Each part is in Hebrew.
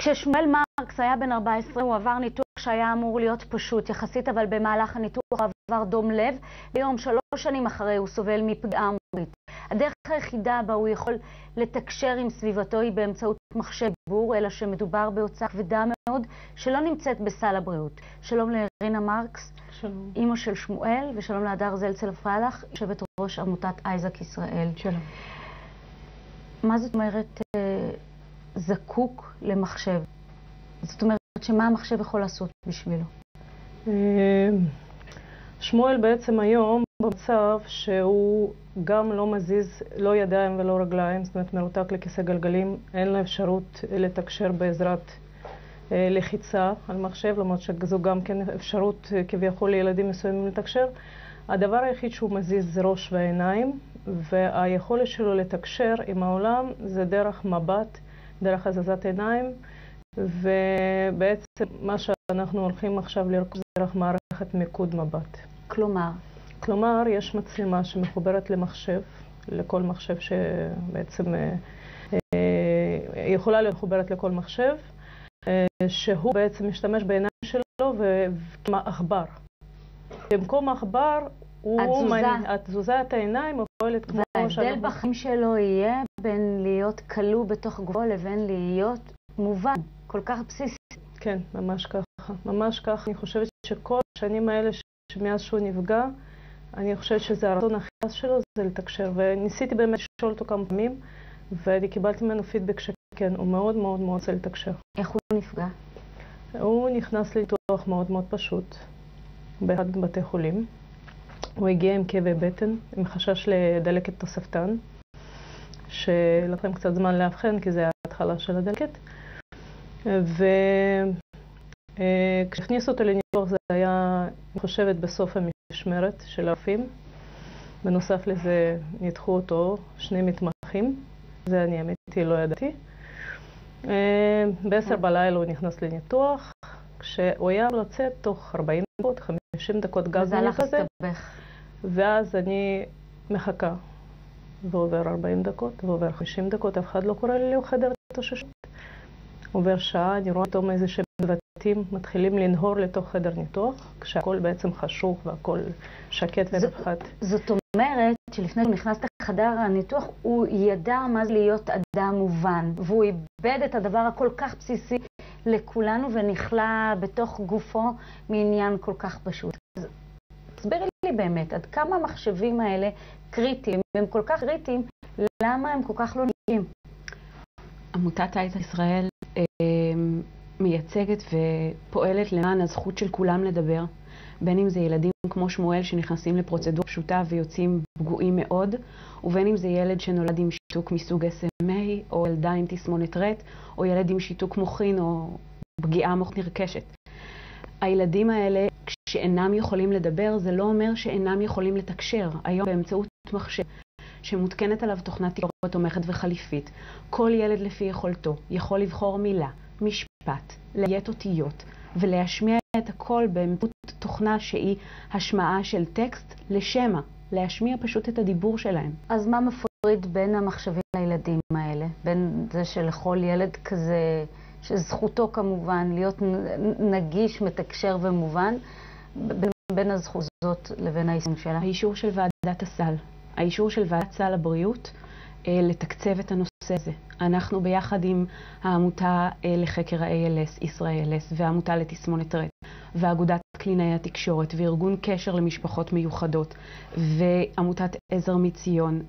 כששמואל מרקס היה בן 14, הוא עבר ניתוח שהיה אמור להיות פשוט יחסית, אבל במהלך הניתוח הוא עבר דום לב. ביום 3 שנים אחרי הוא סובל מפגיעה מוחית. הדרך היחידה בה הוא יכול לתקשר עם סביבתו היא באמצעות מחשב דיבור, אלא שמדובר בהוצאה כבדה מאוד שלא נמצאת בסל הבריאות. שלום לרינה מרקס, שלום. אמא של שמואל, ושלום להדר זלצל פרלח, יושבת ראש עמותת אייזק ישראל. שלום. מה זאת אומרת זקוק למחשב? זאת אומרת שמה המחשב יכול לעשות בשבילו? שמואל בעצם היום במצב שהוא גם לא מזיז לא ידיים ולא רגליים, זאת אומרת מרותק לכיסא גלגלים, אין לו אפשרות לתקשר בעזרת לחיצה על מחשב, למרות שזו גם כן אפשרות כביכול לילדים מסוימים לתקשר. הדבר היחיד שהוא מזיז זה ראש ועיניים, והיכולת שלו לתקשר עם העולם זה דרך מבט, דרך הזזת עיניים, ובעצם מה שאנחנו הולכים עכשיו לרכוש זה דרך מערכת מיקוד מבט. כלומר, יש מצלמה שמחוברת למחשב, לכל מחשב שבעצם יכולה להיות מחוברת לכל מחשב, שהוא בעצם משתמש בעיניים שלו ועכבר. במקום העכבר, את זוזה את העיניים, הוא פועלת כמו וההבדל בחיים שלו יהיה בין להיות כלוא בתוך גופו לבין להיות מובן, כל כך בסיסי. כן, ממש ככה. ממש ככה. אני חושבת שכל השנים האלה שמאז שהוא נפגע, אני חושבת שזה הרצון הכי חזק שלו, זה לתקשר. וניסיתי באמת לשאול אותו כמה פעמים, ואני קיבלתי ממנו פידבק שכן, הוא מאוד מאוד מאוד רוצה לתקשר. איך הוא נפגע? הוא נכנס לניתוח מאוד מאוד פשוט, באחד בתי חולים. הוא הגיע עם כאבי בטן, עם חשש לדלקת תוספתן, שלקח להם קצת זמן להבחן, כי זה ההתחלה של הדלקת. וכשהכניסו אותו לניתוח זה היה, אני חושבת, בסוף המשמרת של הרופאים. בנוסף לזה ניתחו אותו 2 מתמחים, זה אני אמיתי לא ידעתי. ב-10 בלילה הוא נכנס לניתוח, כשהוא היה לצאת תוך 40 דקות, 50 דקות גז כזה. ואז אני מחכה, ועובר 40 דקות, ועובר 50 דקות, אף אחד לא קורא לי לחדר התאוששות. עובר שעה, אני רואה פתאום איזה שהם צוותים מתחילים לנהור לתוך חדר ניתוח, כשהכל בעצם חשוך והכל שקט ונפחת. זאת אומרת שלפני שהוא נכנס לחדר הניתוח, הוא ידע מה זה להיות אדם מובן, והוא איבד את הדבר הכל כך בסיסי לכולנו ונכלה בתוך גופו מעניין כל כך פשוט. תסבירי לי באמת, עד כמה המחשבים האלה קריטיים, הם כל כך קריטיים, למה הם כל כך לא נגיעים? עמותת אייזק ישראל מייצגת ופועלת למען הזכות של כולם לדבר, בין אם זה ילדים כמו שמואל שנכנסים לפרוצדורה פשוטה ויוצאים פגועים מאוד, ובין אם זה ילד שנולד עם שיתוק מסוג SMA, או ילדה עם תסמונת רט, או ילד עם שיתוק מוחין או פגיעה מוחית נרכשת. הילדים האלה, כשאינם יכולים לדבר, זה לא אומר שאינם יכולים לתקשר. היום באמצעות מחשב שמותקנת עליו תוכנת תקשורת תומכת וחליפית, כל ילד לפי יכולתו יכול לבחור מילה, משפט, לאיית אותיות ולהשמיע את הכל באמצעות תוכנה שהיא השמעה של טקסט לשמה, להשמיע פשוט את הדיבור שלהם. אז מה מפריד בין המחשבים לילדים האלה? בין זה שלכל ילד כזה, שזכותו כמובן להיות נגיש, מתקשר ומובן, בין הזכות הזאת לבין היישום שלה? האישור של ועדת הסל. האישור של ועדת סל הבריאות לתקצב את הנושא הזה. אנחנו ביחד עם העמותה לחקר ה-ALS, ישראל-ALS, והעמותה לתסמונת רט, ואגודת קלינאי התקשורת, וארגון קשר למשפחות מיוחדות, ועמותת עזר מציון.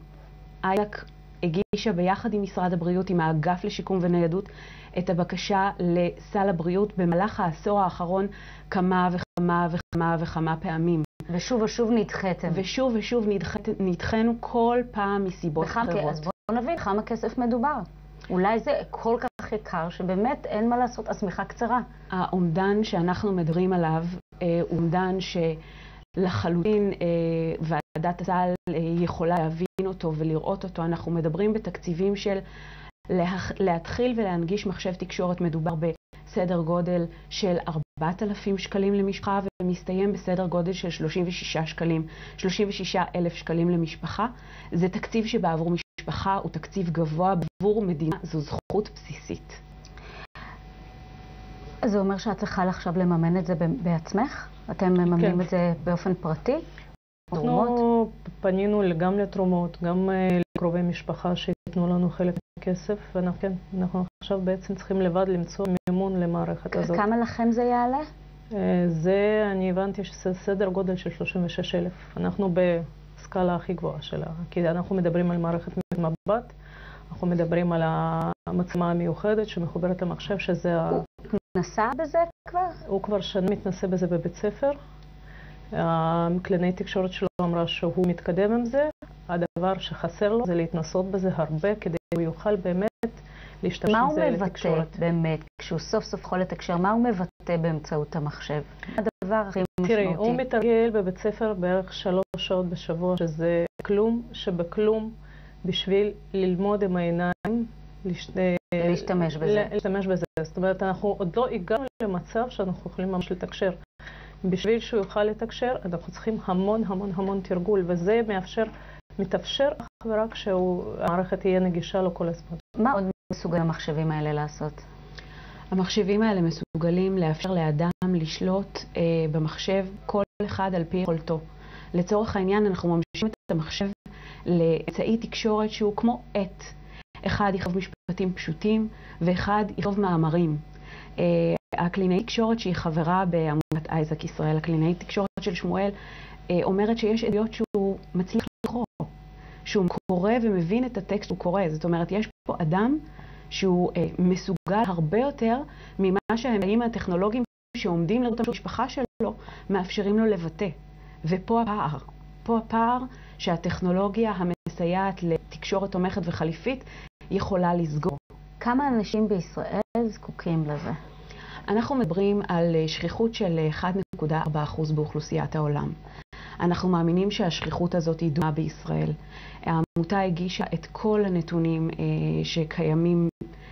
אייזק הגישה ביחד עם משרד הבריאות, עם האגף לשיקום וניידות, את הבקשה לסל הבריאות במהלך העשור האחרון כמה וכמה וכמה וכמה פעמים. ושוב ושוב נדחתם. ושוב ושוב נדחנו כל פעם מסיבות אחרות. אז בואו נבין כמה כסף מדובר. אולי זה כל כך יקר שבאמת אין מה לעשות, השמיכה קצרה. האומדן שאנחנו מדברים עליו הוא אומדן שלחלוטין ועדת הסל יכולה להבין אותו ולראות אותו. אנחנו מדברים בתקציבים של להתחיל ולהנגיש מחשב תקשורת. מדובר בסדר גודל של 4,000 שקלים למשפחה, ומסתיים בסדר גודל של 36,000 שקלים למשפחה. זה תקציב שבעבור משפחה הוא תקציב גבוה, בעבור מדינה זו זכות בסיסית. זה אומר שאת צריכה עכשיו לממן את זה בעצמך? אתם מממנים את זה באופן פרטי? אנחנו פנינו גם לתרומות, גם לקרובי משפחה שיתנו לנו חלק מהכסף, ואנחנו עכשיו בעצם צריכים לבד למצוא מימון למערכת הזאת. כמה לכם זה יעלה? אני הבנתי שזה סדר גודל של 36,000. אנחנו בסקאלה הכי גבוהה שלה, כי אנחנו מדברים על מערכת מבט, אנחנו מדברים על המצלמה המיוחדת שמחוברת למחשב, שזה הוא התנסה בזה כבר? הוא כבר שנים מתנסה בזה בבית ספר. הקלינאית תקשורת שלו אמרה שהוא מתקדם עם זה. הדבר שחסר לו זה להתנסות בזה הרבה, כדי שהוא יוכל באמת להשתמש עם זה לתקשורת. מה הוא מבטא באמת, כשהוא סוף סוף יכול לתקשר, מה הוא מבטא באמצעות המחשב? הדבר הכי משמעותי. תראי, הוא מתרגל בבית ספר בערך 3 שעות בשבוע, שזה כלום שבכלום, בשביל ללמוד עם העיניים, להשתמש בזה. להשתמש בזה. זאת אומרת, אנחנו עוד לא הגענו למצב שאנחנו יכולים ממש לתקשר. בשביל שהוא יוכל לתקשר, אנחנו צריכים המון המון המון תרגול, וזה מתאפשר אך ורק שהמערכת תהיה נגישה לו כל הזמן. מה עוד מסוגלים המחשבים האלה לעשות? המחשבים האלה מסוגלים לאפשר לאדם לשלוט במחשב כל אחד על פי יכולתו. לצורך העניין אנחנו ממשיכים את המחשב לאמצעי תקשורת שהוא כמו עט. אחד יכתוב משפטים פשוטים ואחד יכתוב מאמרים. הקלינאית תקשורת שהיא חברה בעמותת אייזק ישראל, הקלינאית תקשורת של שמואל, אומרת שיש עדויות שהוא מצליח לקרוא, שהוא קורא ומבין את הטקסט הוא קורא. זאת אומרת, יש פה אדם שהוא מסוגל הרבה יותר ממה שהאמצעים הטכנולוגיים שעומדים לרשות המשפחה שלו מאפשרים לו לבטא. ופה הפער. פה הפער שהטכנולוגיה המסייעת לתקשורת תומכת וחליפית יכולה לסגור. כמה אנשים בישראל זקוקים לזה? אנחנו מדברים על שכיחות של 1.4% באוכלוסיית העולם. אנחנו מאמינים שהשכיחות הזאת היא דומה בישראל. העמותה הגישה את כל הנתונים שקיימים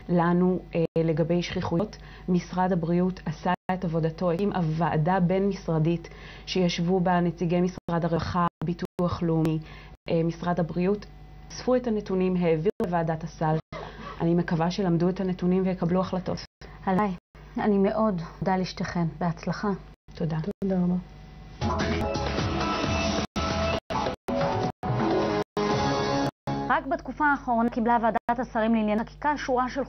לנו לגבי שכיחויות. משרד הבריאות עשה את עבודתו עם הוועדה בין-משרדית שישבו בה נציגי משרד הרווחה, ביטוח לאומי, משרד הבריאות. אספו את הנתונים, העבירו לוועדת הסל. אני מקווה שלמדו את הנתונים ויקבלו החלטות. עליי, אני מאוד מודה לשתיכן. בהצלחה. תודה. תודה רבה. רק בתקופה האחרונה קיבלה ועדת השרים לענייני חקיקה שורה של